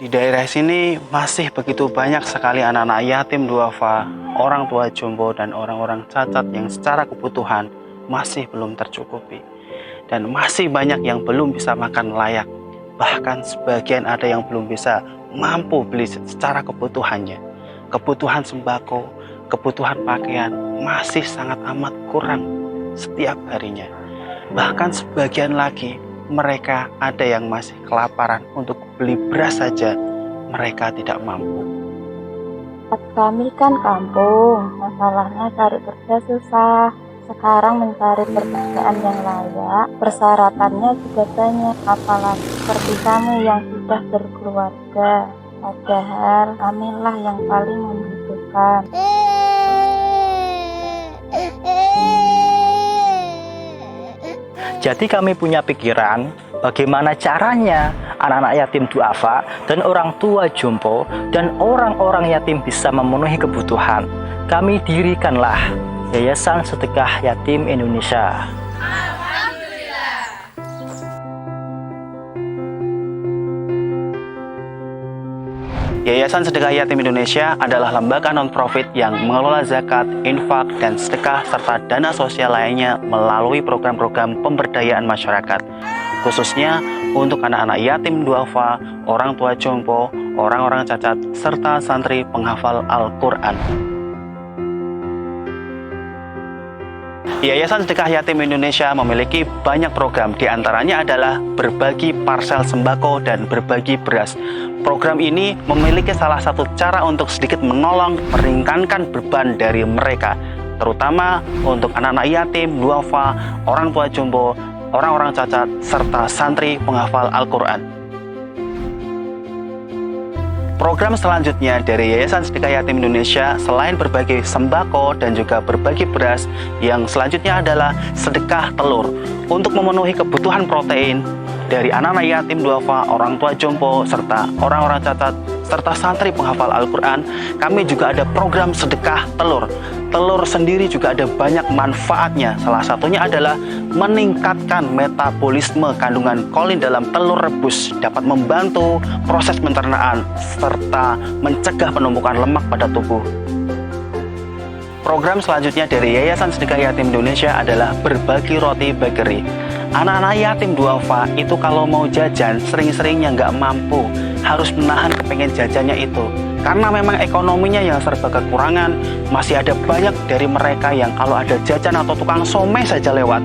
Di daerah sini masih begitu banyak sekali anak-anak yatim duafa, orang tua jompo, dan orang-orang cacat yang secara kebutuhan masih belum tercukupi. Dan masih banyak yang belum bisa makan layak. Bahkan sebagian ada yang belum bisa mampu beli secara kebutuhannya. Kebutuhan sembako, kebutuhan pakaian masih sangat amat kurang setiap harinya. Bahkan sebagian lagi mereka ada yang masih kelaparan, untuk beli beras saja mereka tidak mampu. Kami kan kampung, masalahnya cari kerja susah. Sekarang mencari pekerjaan yang layak, persyaratannya juga banyak, apalagi seperti kami yang sudah berkeluarga. Padahal kamilah yang paling membutuhkan. Jadi kami punya pikiran bagaimana caranya anak-anak yatim duafa dan orang tua jompo dan orang-orang yatim bisa memenuhi kebutuhan. Kami dirikanlah Yayasan Sedekah Yatim Indonesia. Yayasan Sedekah Yatim Indonesia adalah lembaga non-profit yang mengelola zakat, infak, dan sedekah serta dana sosial lainnya melalui program-program pemberdayaan masyarakat, khususnya untuk anak-anak yatim duafa, orang tua jompo, orang-orang cacat, serta santri penghafal Al-Quran. Yayasan Sedekah Yatim Indonesia memiliki banyak program, diantaranya adalah berbagi parsel sembako dan berbagi beras. Program ini memiliki salah satu cara untuk sedikit menolong meringankan beban dari mereka, terutama untuk anak-anak yatim, duafa, orang tua jompo, orang-orang cacat, serta santri penghafal Al-Quran. Program selanjutnya dari Yayasan Sedekah Yatim Indonesia selain berbagi sembako dan juga berbagi beras, yang selanjutnya adalah sedekah telur untuk memenuhi kebutuhan protein dari anak-anak yatim duafa, orang tua jompo, serta orang-orang cacat, serta santri penghafal Al-Quran. Kami juga ada program sedekah telur. Telur sendiri juga ada banyak manfaatnya. Salah satunya adalah meningkatkan metabolisme kandungan kolin dalam telur rebus, dapat membantu proses pencernaan, serta mencegah penumpukan lemak pada tubuh. Program selanjutnya dari Yayasan Sedekah Yatim Indonesia adalah berbagi roti bakery. Anak-anak yatim duafa itu kalau mau jajan sering-seringnya nggak mampu, harus menahan kepengen jajannya itu. Karena memang ekonominya yang serba kekurangan, masih ada banyak dari mereka yang kalau ada jajan atau tukang somai saja lewat,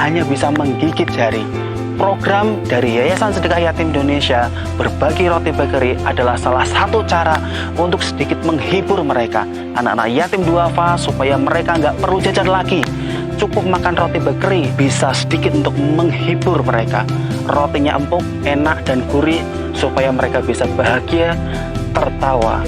hanya bisa menggigit jari. Program dari Yayasan Sedekah Yatim Indonesia berbagi roti bakery adalah salah satu cara untuk sedikit menghibur mereka, anak-anak yatim duafa, supaya mereka nggak perlu jajan lagi. Cukup makan roti bakery bisa sedikit untuk menghibur mereka. Rotinya empuk, enak, dan gurih supaya mereka bisa bahagia, tertawa.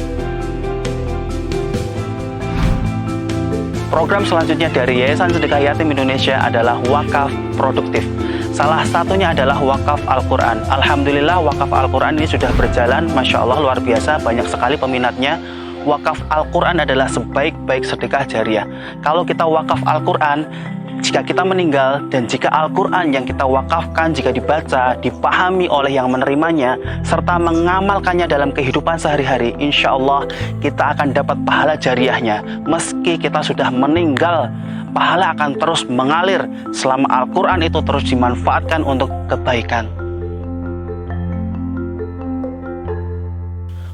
Program selanjutnya dari Yayasan Sedekah Yatim Indonesia adalah wakaf produktif. Salah satunya adalah wakaf Al-Quran. Alhamdulillah wakaf Al-Quran ini sudah berjalan, Masya Allah luar biasa, banyak sekali peminatnya. Wakaf Al-Quran adalah sebaik-baik sedekah jariah. Kalau kita wakaf Al-Quran, jika kita meninggal dan jika Al-Quran yang kita wakafkan, jika dibaca, dipahami oleh yang menerimanya, serta mengamalkannya dalam kehidupan sehari-hari, insya Allah kita akan dapat pahala jariahnya. Meski kita sudah meninggal, pahala akan terus mengalir selama Al-Quran itu terus dimanfaatkan untuk kebaikan.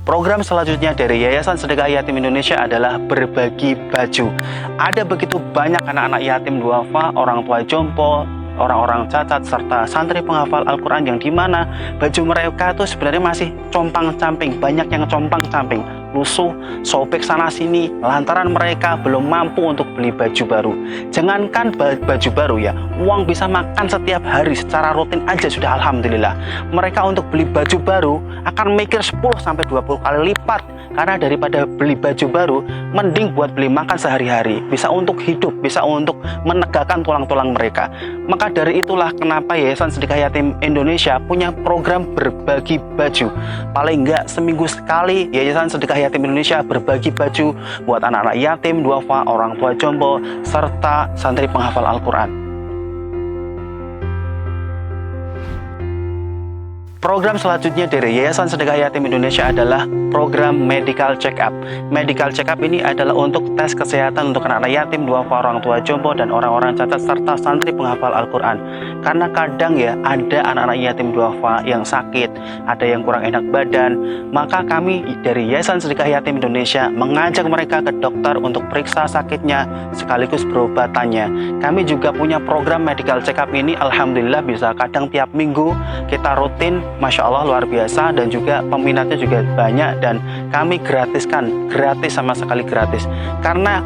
Program selanjutnya dari Yayasan Sedekah Yatim Indonesia adalah berbagi baju. Ada begitu banyak anak-anak yatim duafa, orang tua jompo, orang-orang cacat, serta santri penghafal Al-Quran yang dimana baju mereka itu sebenarnya masih compang-camping, banyak yang compang-camping, lusuh, sobek sana-sini, lantaran mereka belum mampu untuk beli baju baru. Jangankan baju baru ya, uang bisa makan setiap hari secara rutin aja sudah alhamdulillah. Mereka untuk beli baju baru akan mikir 10-20 kali lipat, karena daripada beli baju baru, mending buat beli makan sehari-hari, bisa untuk hidup, bisa untuk menegakkan tulang-tulang mereka. Maka dari itulah kenapa Yayasan Sedekah Yatim Indonesia punya program berbagi baju. Paling enggak seminggu sekali Yayasan Sedekah Yatim Indonesia berbagi baju buat anak-anak yatim duafa, orang tua jompo, serta santri penghafal Al-Quran. Program selanjutnya dari Yayasan Sedekah Yatim Indonesia adalah program medical check up. Medical check up ini adalah untuk tes kesehatan untuk anak-anak yatim, duafa, orang tua jompo, dan orang-orang cacat serta santri penghafal Al-Quran. Karena kadang ya ada anak-anak yatim duafa yang sakit, ada yang kurang enak badan, maka kami dari Yayasan Sedekah Yatim Indonesia mengajak mereka ke dokter untuk periksa sakitnya sekaligus berobatannya. Kami juga punya program medical check up ini, alhamdulillah bisa kadang tiap minggu kita rutin. Masya Allah luar biasa, dan juga peminatnya juga banyak, dan kami gratiskan, gratis, sama sekali gratis. Karena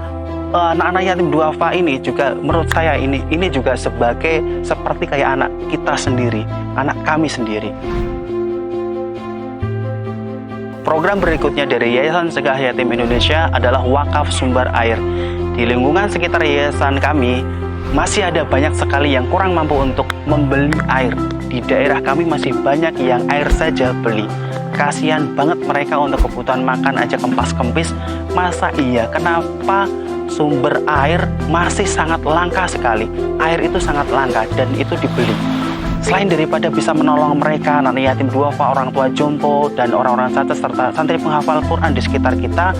anak-anak yatim duafa ini juga menurut saya ini juga seperti kayak anak kita sendiri, anak kami sendiri. Program berikutnya dari Yayasan Sedekah Yatim Indonesia adalah wakaf sumber air. Di lingkungan sekitar yayasan kami masih ada banyak sekali yang kurang mampu untuk membeli air. Di daerah kami masih banyak yang air saja beli. Kasihan banget mereka untuk kebutuhan makan aja kempas-kempis. Masa iya, kenapa sumber air masih sangat langka sekali? Air itu sangat langka dan itu dibeli. Selain daripada bisa menolong mereka, anak yatim duafa, orang tua jompo, dan orang-orang cacat serta santri penghafal Quran di sekitar kita,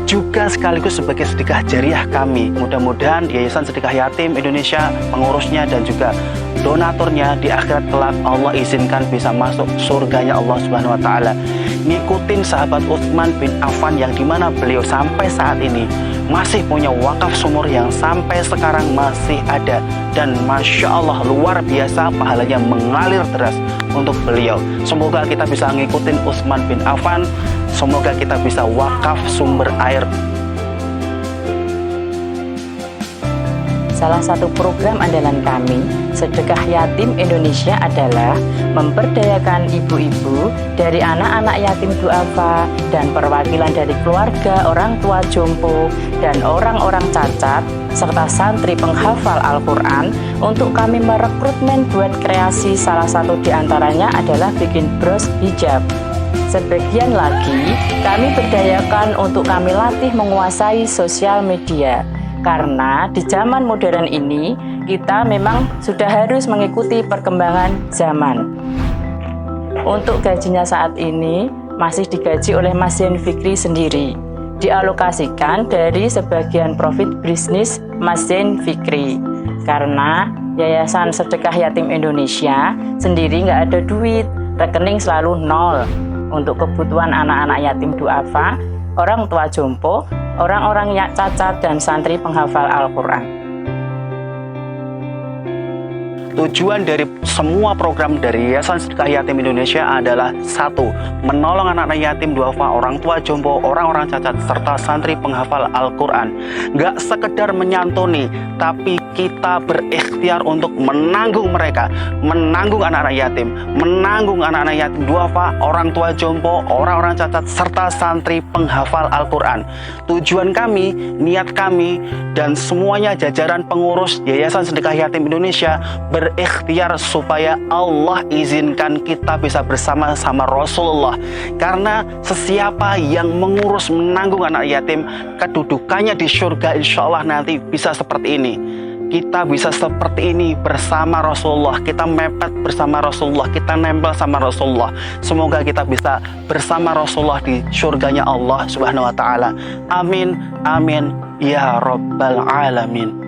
juga sekaligus sebagai sedekah jariah kami. Mudah-mudahan Yayasan Sedekah Yatim Indonesia, pengurusnya dan juga donaturnya di akhirat kelak Allah izinkan bisa masuk surganya Allah Subhanahu wa taala. Ngikutin sahabat Utsman bin Affan yang dimana beliau sampai saat ini masih punya wakaf sumur yang sampai sekarang masih ada, dan Masya Allah luar biasa pahalanya mengalir deras untuk beliau. Semoga kita bisa ngikutin Utsman bin Affan, semoga kita bisa wakaf sumber air. Salah satu program andalan kami, Sedekah Yatim Indonesia, adalah memberdayakan ibu-ibu dari anak-anak yatim duafa dan perwakilan dari keluarga, orang tua jompo, dan orang-orang cacat, serta santri penghafal Al-Quran untuk kami merekrutmen buat kreasi. Salah satu diantaranya adalah bikin bros hijab. Sebagian lagi kami berdayakan untuk kami latih menguasai sosial media. Karena di zaman modern ini kita memang sudah harus mengikuti perkembangan zaman. Untuk gajinya saat ini masih digaji oleh Mas Zain Fikri sendiri, dialokasikan dari sebagian profit bisnis Mas Zain Fikri. Karena Yayasan Sedekah Yatim Indonesia sendiri nggak ada duit, rekening selalu nol untuk kebutuhan anak-anak yatim duafa, orang tua jompo, orang-orang yang cacat, dan santri penghafal Al-Quran. Tujuan dari semua program dari Yayasan Sedekah Yatim Indonesia adalah satu, menolong anak-anak yatim duafa, orang tua jompo, orang-orang cacat, serta santri penghafal Al-Quran. Gak sekedar menyantuni, tapi kita berikhtiar untuk menanggung mereka, menanggung anak-anak yatim, menanggung anak-anak yatim duafa, orang tua jompo, orang-orang cacat, serta santri penghafal Al-Quran. Tujuan kami, niat kami, dan semuanya jajaran pengurus Yayasan Sedekah Yatim Indonesia berikhtiar supaya Allah izinkan kita bisa bersama-sama Rasulullah. Karena sesiapa yang mengurus menanggung anak yatim, kedudukannya di surga insya Allah nanti bisa seperti ini. Kita bisa seperti ini bersama Rasulullah, kita mepet bersama Rasulullah, kita nempel sama Rasulullah. Semoga kita bisa bersama Rasulullah di surganya Allah Subhanahu wa taala. Amin, amin, ya Rabbal alamin.